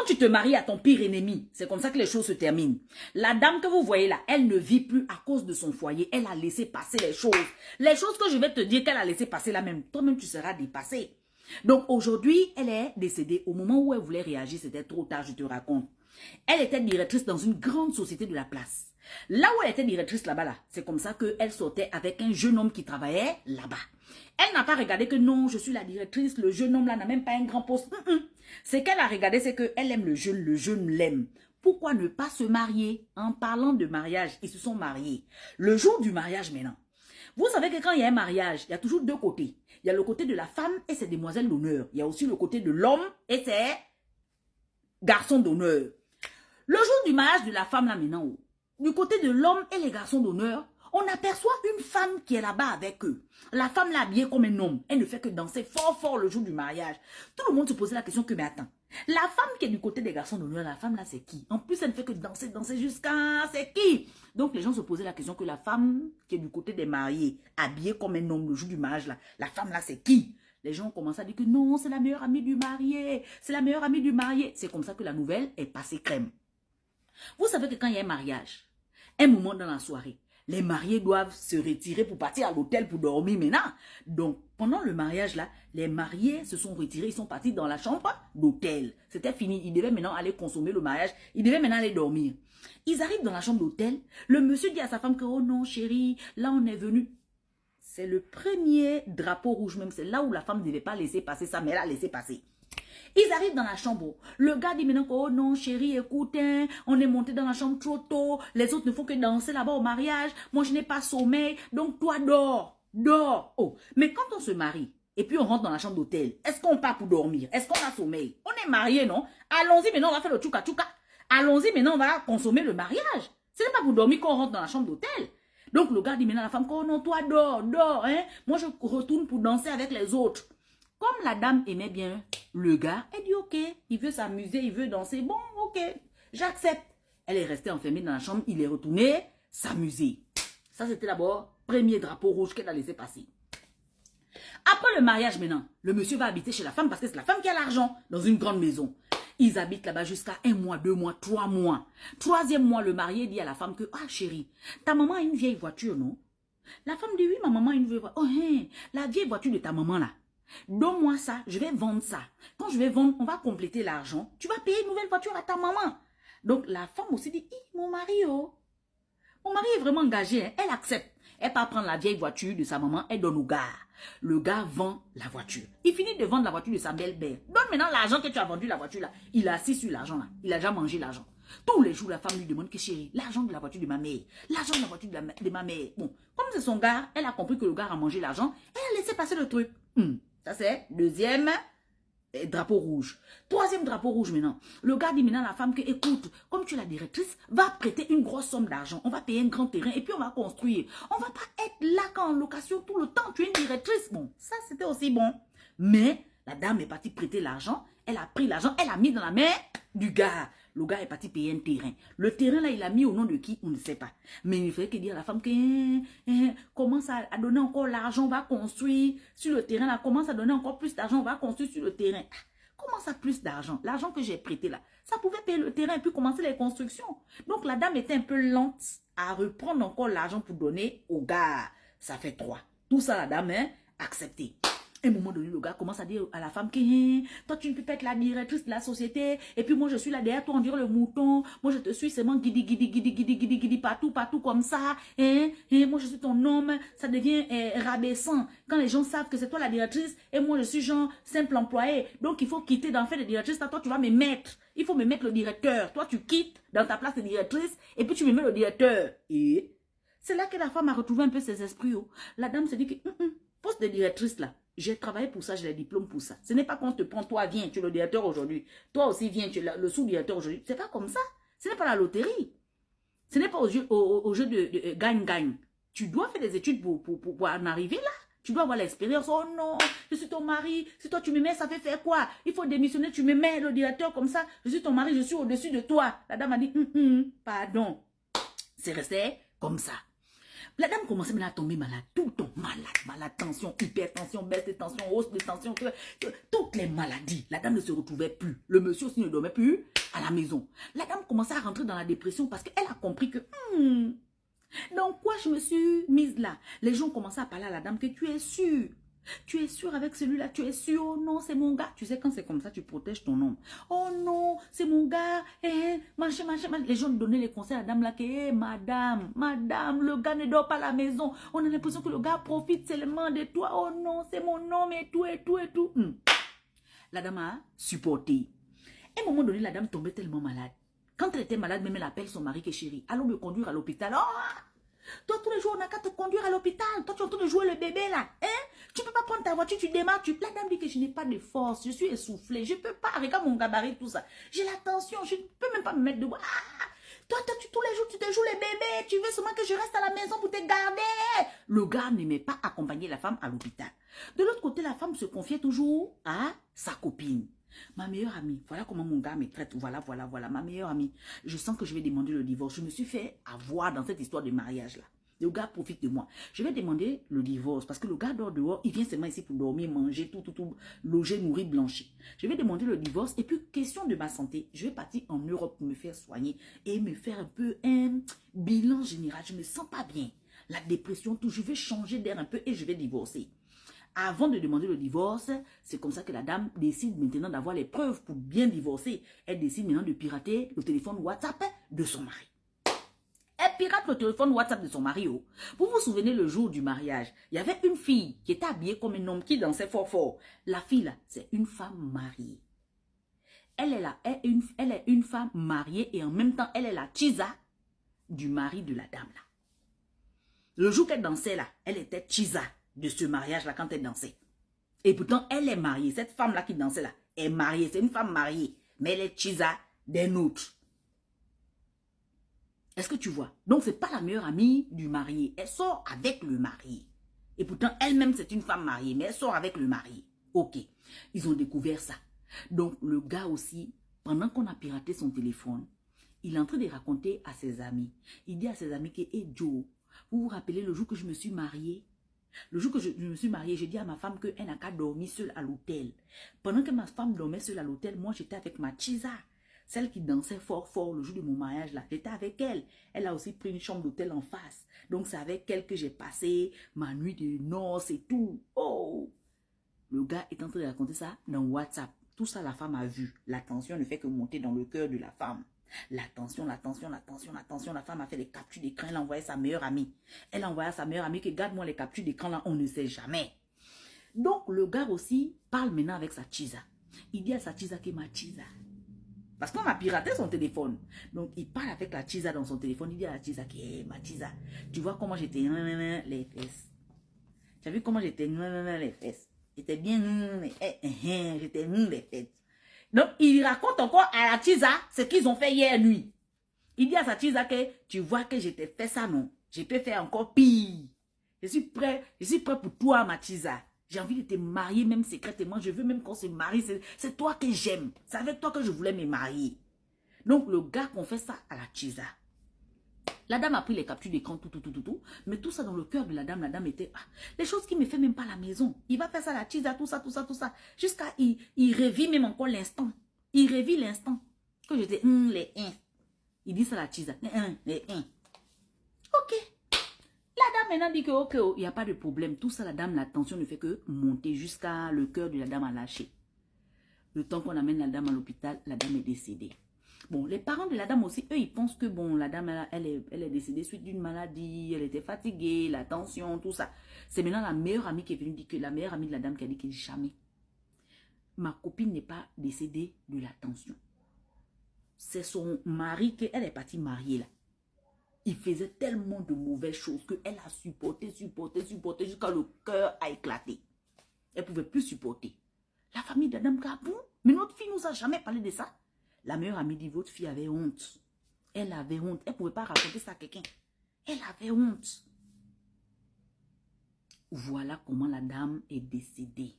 Quand tu te maries à ton pire ennemi, c'est comme ça que les choses se terminent. La dame que vous voyez là, elle ne vit plus à cause de son foyer. Elle a laissé passer les choses. Les choses que je vais te dire qu'elle a laissé passer là même, toi-même tu seras dépassé. Donc aujourd'hui, elle est décédée. Au moment où elle voulait réagir, c'était trop tard, je te raconte. Elle était directrice dans une grande société de la place. Là où elle était directrice là-bas, là, c'est comme ça qu'elle sortait avec un jeune homme qui travaillait là-bas. Elle n'a pas regardé que non, je suis la directrice, le jeune homme là n'a même pas un grand poste. Ce qu'elle a regardé, c'est qu'elle aime le jeune l'aime. Pourquoi ne pas se marier? En parlant de mariage, ils se sont mariés. Le jour du mariage maintenant. Vous savez que quand il y a un mariage, il y a toujours deux côtés. Il y a le côté de la femme et ses demoiselles d'honneur. Il y a aussi le côté de l'homme et ses garçons d'honneur. Le jour du mariage de la femme là maintenant, du côté de l'homme et les garçons d'honneur, on aperçoit une femme qui est là-bas avec eux. La femme l'a habillée comme un homme. Elle ne fait que danser fort fort le jour du mariage. Tout le monde se posait la question que, mais attends, la femme qui est du côté des garçons d'honneur, la femme là c'est qui? En plus elle ne fait que danser, danser jusqu'à... c'est qui? Donc les gens se posaient la question que la femme qui est du côté des mariés, habillée comme un homme le jour du mariage là, la femme là c'est qui? Les gens ont commencé à dire que non, c'est la meilleure amie du marié. C'est la meilleure amie du marié. C'est comme ça que la nouvelle est passée crème. Vous savez que quand il y a un mariage, un moment dans la soirée, les mariés doivent se retirer pour partir à l'hôtel pour dormir maintenant. Donc, pendant le mariage là, les mariés se sont retirés, ils sont partis dans la chambre d'hôtel. C'était fini, ils devaient maintenant aller consommer le mariage, ils devaient maintenant aller dormir. Ils arrivent dans la chambre d'hôtel, le monsieur dit à sa femme que, oh non chérie, là on est venu. C'est le premier drapeau rouge même, c'est là où la femme ne devait pas laisser passer ça, mais elle a laissé passer. Ils arrivent dans la chambre. Le gars dit maintenant que, oh non, chérie, écoute, hein, on est monté dans la chambre trop tôt. Les autres ne font que danser là-bas au mariage. Moi, je n'ai pas sommeil. Donc, toi, dors. Dors. Oh, mais quand on se marie et puis on rentre dans la chambre d'hôtel, est-ce qu'on part pour dormir? Est-ce qu'on a sommeil? On est mariés, non? Allons-y, maintenant, on va faire le tchouka-tchouka. Allons-y, maintenant, on va consommer le mariage. Ce n'est pas pour dormir qu'on rentre dans la chambre d'hôtel. Donc, le gars dit maintenant à la femme, oh non, toi, dors, dors, hein. Moi, je retourne pour danser avec les autres. Comme la dame aimait bien le gars, elle dit ok, il veut s'amuser, il veut danser, bon ok, j'accepte. Elle est restée enfermée dans la chambre, il est retourné s'amuser. Ça c'était d'abord premier drapeau rouge qu'elle a laissé passer. Après le mariage maintenant, le monsieur va habiter chez la femme parce que c'est la femme qui a l'argent dans une grande maison. Ils habitent là-bas jusqu'à 1 mois, 2 mois, 3 mois. Troisième mois, le marié dit à la femme que, ah chérie, ta maman a une vieille voiture, non? La femme dit oui, ma maman a une vieille voiture. Oh hein, la vieille voiture de ta maman là. Donne-moi ça, je vais vendre ça. Quand je vais vendre, on va compléter l'argent. Tu vas payer une nouvelle voiture à ta maman. Donc la femme aussi dit, mon mari, oh. Mon mari est vraiment engagé, hein. Elle accepte. Elle part prendre la vieille voiture de sa maman, elle donne au gars. Le gars vend la voiture. Il finit de vendre la voiture de sa belle-mère. Donne maintenant l'argent que tu as vendu la voiture là. Il est assis sur l'argent là. Il a déjà mangé l'argent. Tous les jours, la femme lui demande que chérie, l'argent de la voiture de ma mère. L'argent de la voiture de ma mère. Bon, comme c'est son gars, elle a compris que le gars a mangé l'argent. Elle a laissé passer le truc. Ça c'est deuxième drapeau rouge. Troisième drapeau rouge maintenant. Le gars dit maintenant à la femme que écoute, comme tu es la directrice, va prêter une grosse somme d'argent. On va payer un grand terrain et puis on va construire. On va pas être là quand en location tout le temps. Tu es une directrice. Bon, ça c'était aussi bon. Mais la dame est partie prêter l'argent. Elle a pris l'argent, elle a mis dans la main du gars. Le gars est parti payer un terrain. Le terrain là, il a mis au nom de qui? On ne sait pas. Mais il fallait que dire à la femme que commence à donner encore l'argent, on va construire sur le terrain là. Commence à donner encore plus d'argent, on va construire sur le terrain. Comment ça plus d'argent? L'argent que j'ai prêté là, ça pouvait payer le terrain et puis commencer les constructions. Donc la dame était un peu lente à reprendre encore l'argent pour donner au gars. Ça fait 3. Tout ça la dame, hein, accepté. À un moment donné, le gars commence à dire à la femme que toi, tu ne peux pas être la directrice de la société. Et puis moi, je suis là derrière toi, on dirait le mouton. Moi, je te suis seulement guidi, partout comme ça. Moi, je suis ton homme. Ça devient rabaissant. Quand les gens savent que c'est toi la directrice et moi, je suis genre simple employé. Donc, il faut quitter d'en faire de directrice. Toi, tu vas me mettre. Il faut me mettre le directeur. Toi, tu quittes dans ta place de directrice et puis tu me mets le directeur. Et c'est là que la femme a retrouvé un peu ses esprits. Oh. La dame se dit que poste de directrice là. J'ai travaillé pour ça, j'ai les diplômes pour ça. Ce n'est pas qu'on te prend, toi, viens, tu es le directeur aujourd'hui. Toi aussi, viens, tu es le sous-directeur aujourd'hui. C'est pas comme ça. Ce n'est pas la loterie. Ce n'est pas au jeu de gagne-gagne. Tu dois faire des études pour en arriver là. Tu dois avoir l'expérience. Oh non, je suis ton mari. Si toi, tu me mets, ça fait faire quoi? Il faut démissionner, tu me mets le directeur comme ça. Je suis ton mari, je suis au-dessus de toi. La dame a dit, pardon. C'est resté comme ça. La dame commençait maintenant à tomber malade. Tout le temps malade. Tension, hypertension, baisse de tension, hausse de tension. Toutes les maladies. La dame ne se retrouvait plus. Le monsieur aussi ne dormait plus à la maison. La dame commençait à rentrer dans la dépression parce qu'elle a compris que... dans quoi je me suis mise là? Les gens commençaient à parler à la dame que tu es sûre. Tu es sûr avec celui-là, tu es sûr, oh non, c'est mon gars. Tu sais, quand c'est comme ça, tu protèges ton nom. Oh non, c'est mon gars, machin. Les gens donnaient les conseils à la dame là, que, madame, le gars ne dort pas à la maison. On a l'impression que le gars profite seulement de toi. Oh non, c'est mon nom, et tout. La dame a supporté. À un moment donné, la dame tombait tellement malade. Quand elle était malade, même elle appelle son mari que chérie. Allons me conduire à l'hôpital. Oh! Toi, tous les jours, on n'a qu'à te conduire à l'hôpital. Toi, tu es en train de jouer le bébé, là. Tu ne peux pas prendre ta voiture, tu démarres. La dame dit que je n'ai pas de force. Je suis essoufflée. Je ne peux pas. Regarde mon gabarit, tout ça. J'ai la tension. Je ne peux même pas me mettre debout. Toi, tous les jours, tu te joues le bébé. Tu veux seulement que je reste à la maison pour te garder. Le gars n'aimait pas accompagner la femme à l'hôpital. De l'autre côté, la femme se confiait toujours à sa copine. Ma meilleure amie, voilà comment mon gars me traite, voilà, ma meilleure amie. Je sens que je vais demander le divorce. Je me suis fait avoir dans cette histoire de mariage-là. Le gars profite de moi. Je vais demander le divorce parce que le gars dort dehors, il vient seulement ici pour dormir, manger, tout, loger, nourrir, blanchir. Je vais demander le divorce et puis, question de ma santé, je vais partir en Europe pour me faire soigner et me faire un peu un bilan général. Je ne me sens pas bien. La dépression, tout, je vais changer d'air un peu et je vais divorcer. Avant de demander le divorce, c'est comme ça que la dame décide maintenant d'avoir les preuves pour bien divorcer. Elle décide maintenant de pirater le téléphone WhatsApp de son mari. Elle pirate le téléphone WhatsApp de son mari. Oh. Vous vous souvenez le jour du mariage, il y avait une fille qui était habillée comme un homme qui dansait fort. La fille là, c'est une femme mariée. Elle est une femme mariée et en même temps, elle est la chisa du mari de la dame là. Le jour qu'elle dansait là, elle était chisa de ce mariage-là quand elle dansait. Et pourtant, elle est mariée. Cette femme-là qui dansait là est mariée. C'est une femme mariée. Mais elle est chisa d'un autre. Est-ce que tu vois? Donc, ce n'est pas la meilleure amie du marié. Elle sort avec le marié. Et pourtant, elle-même, c'est une femme mariée. Mais elle sort avec le marié. Ok. Ils ont découvert ça. Donc, le gars aussi, pendant qu'on a piraté son téléphone, il est en train de raconter à ses amis. Il dit à ses amis que, hey Joe, vous vous rappelez le jour que je me suis mariée? Le jour que je me suis mariée, j'ai dit à ma femme qu'elle n'a qu'à dormir seule à l'hôtel. Pendant que ma femme dormait seule à l'hôtel, moi j'étais avec ma chisa, celle qui dansait fort le jour de mon mariage là. J'étais avec elle. Elle a aussi pris une chambre d'hôtel en face. Donc c'est avec elle que j'ai passé ma nuit de noces et tout. Oh! Le gars est en train de raconter ça dans WhatsApp. Tout ça la femme a vu. La tension ne fait que monter dans le cœur de la femme. La tension. La femme a fait des captures d'écran. Elle a envoyé à sa meilleure amie. Elle a envoyé à sa meilleure amie que garde-moi les captures d'écran là, on ne sait jamais. Donc le gars aussi parle maintenant avec sa chisa. Il dit à sa chisa que ma chisa. Parce qu'on a piraté son téléphone. Donc il parle avec la chisa dans son téléphone. Il dit à la chisa que hey, ma chisa, tu vois comment j'étais les fesses. Tu as vu comment j'étais les fesses. J'étais bien j'étais les fesses. Donc, il raconte encore à la chisa ce qu'ils ont fait hier nuit. Il dit à sa chisa que tu vois que je t'ai fait ça, non? Je peux faire encore pire. Je suis prêt pour toi, ma chisa. J'ai envie de te marier même secrètement. Je veux même qu'on se marie. C'est toi que j'aime. C'est avec toi que je voulais me marier. Donc, le gars confesse ça à la chisa. La dame a pris les captures d'écran, tout. Mais tout ça dans le cœur de la dame était... les choses qu'il ne me fait même pas à la maison. Il va faire ça à la chisa, tout ça. Jusqu'à... Il revit même encore l'instant. Il revit l'instant. Que j'étais... les 1. Il dit ça à la chisa. Les 1. Ok. La dame maintenant dit que ok, il n'y a pas de problème. Tout ça, la dame, la tension ne fait que monter jusqu'à le cœur de la dame a lâché. Le temps qu'on amène la dame à l'hôpital, la dame est décédée. Bon, les parents de la dame aussi, eux, ils pensent que bon, la dame, elle est décédée suite d'une maladie, elle était fatiguée, la tension, tout ça. C'est maintenant la meilleure amie qui est venue dire que la meilleure amie de la dame qui a dit que jamais. Ma copine n'est pas décédée de la tension. C'est son mari qu'elle est partie marier là. Il faisait tellement de mauvaises choses qu'elle a supporté jusqu'à le cœur a éclaté. Elle ne pouvait plus supporter. La famille de la dame Gabon, mais notre fille nous a jamais parlé de ça. La meilleure amie dit, votre fille avait honte. Elle avait honte. Elle ne pouvait pas raconter ça à quelqu'un. Elle avait honte. Voilà comment la dame est décédée.